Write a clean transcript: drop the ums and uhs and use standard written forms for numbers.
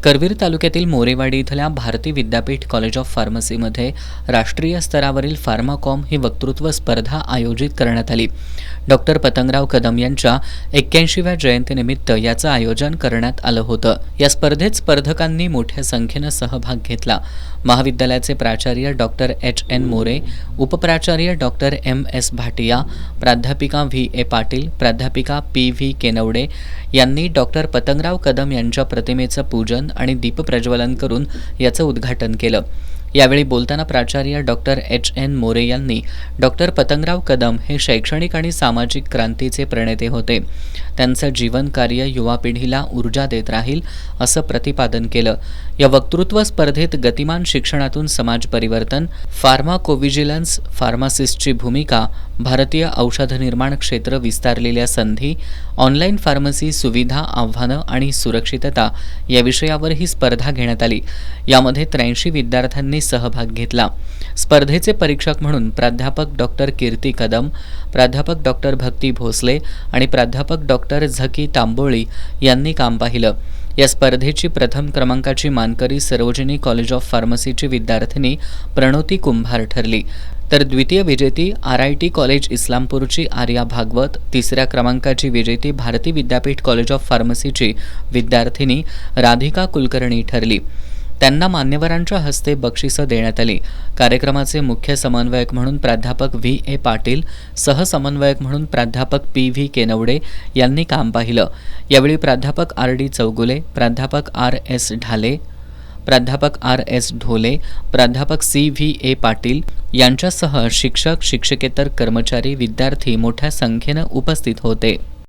करवीर तालुक्यातील मोरेवाडी इथल्या Bharati Vidyapeeth college of फार्मसीमध्ये राष्ट्रीय स्तरावरील फार्माकॉम ही वक्तृत्व स्पर्धा आयोजित करण्यात आली। डॉक्टर पतंगराव कदम यांच्या 81व्या जयंतीनिमित्त याचं आयोजन करण्यात आलं होतं। या स्पर्धेत स्पर्धकांनी मोठ्या संख्येनं सहभाग घेतला। महाविद्यालयाचे प्राचार्य डॉक्टर एच.एन. मोरे, उपप्राचार्य डॉक्टर एम.एस. भाटिया, प्राध्यापिका व्ही.ए. पाटील, प्राध्यापिका पी.व्ही. केनवडे यांनी डॉक्टर पतंगराव कदम यांच्या प्रतिमेचं पूजन आणि दीपप्रज्वलन करून याचं उद्घाटन केलं। यावेळी बोलताना प्राचार्य डॉक्टर एच.एन. मोरे यांनी डॉक्टर पतंगराव कदम हे शैक्षणिक आणि सामाजिक क्रांतीचे प्रणेते होते। त्यांचं जीवन कार्य युवा पिढीला ऊर्जा देत राहील असं प्रतिपादन केलं। या वक्तृत्व स्पर्धेत गतिमान शिक्षणातून समाज परिवर्तन, फार्माकोव्हिजिलन्स, फार्मासिस्टची भूमिका, भारतीय औषध निर्माण क्षेत्र विस्तारलेल्या संधी, ऑनलाईन फार्मसी सुविधा, आव्हानं आणि सुरक्षितता या विषयावर ही स्पर्धा घेण्यात आली। यामध्ये 83 विद्यार्थ्यांनी सहभाग घेतला। स्पर्धेचे परीक्षक म्हणून प्राध्यापक डॉक्टर कीर्ती कदम, प्राध्यापक डॉक्टर भक्ती भोसले आणि प्राध्यापक डॉक्टर झकी तांबोळी यांनी काम पाहिलं। या स्पर्धेची प्रथम क्रमांकाची मानकरी सरोजिनी कॉलेज ऑफ फार्मसीची विद्यार्थिनी प्रणोती कुंभार ठरली, तर द्वितीय विजेती RIT कॉलेज इस्लामपूरची आर्या भागवत, तिसऱ्या क्रमांकाची विजेती भारती विद्यापीठ कॉलेज ऑफ फार्मसीची विद्यार्थिनी राधिका कुलकर्णी ठरली। त्यांना मान्यवरांच्या हस्ते बक्षिसं देण्यात आली। कार्यक्रमाचे मुख्य समन्वयक म्हणून प्राध्यापक व्ही.ए. पाटील, सहसमन्वयक म्हणून प्राध्यापक पी.व्ही. केनवडे यांनी काम पाहिलं। यावेळी प्राध्यापक R.D. चौगुले, प्राध्यापक R.S. ढाले, प्राध्यापक R.S. ढोले, प्राध्यापक C.व्ही.ए. पाटील यांच्यासह शिक्षक, शिक्षकेतर कर्मचारी, विद्यार्थी मोठ्या संख्येनं उपस्थित होते।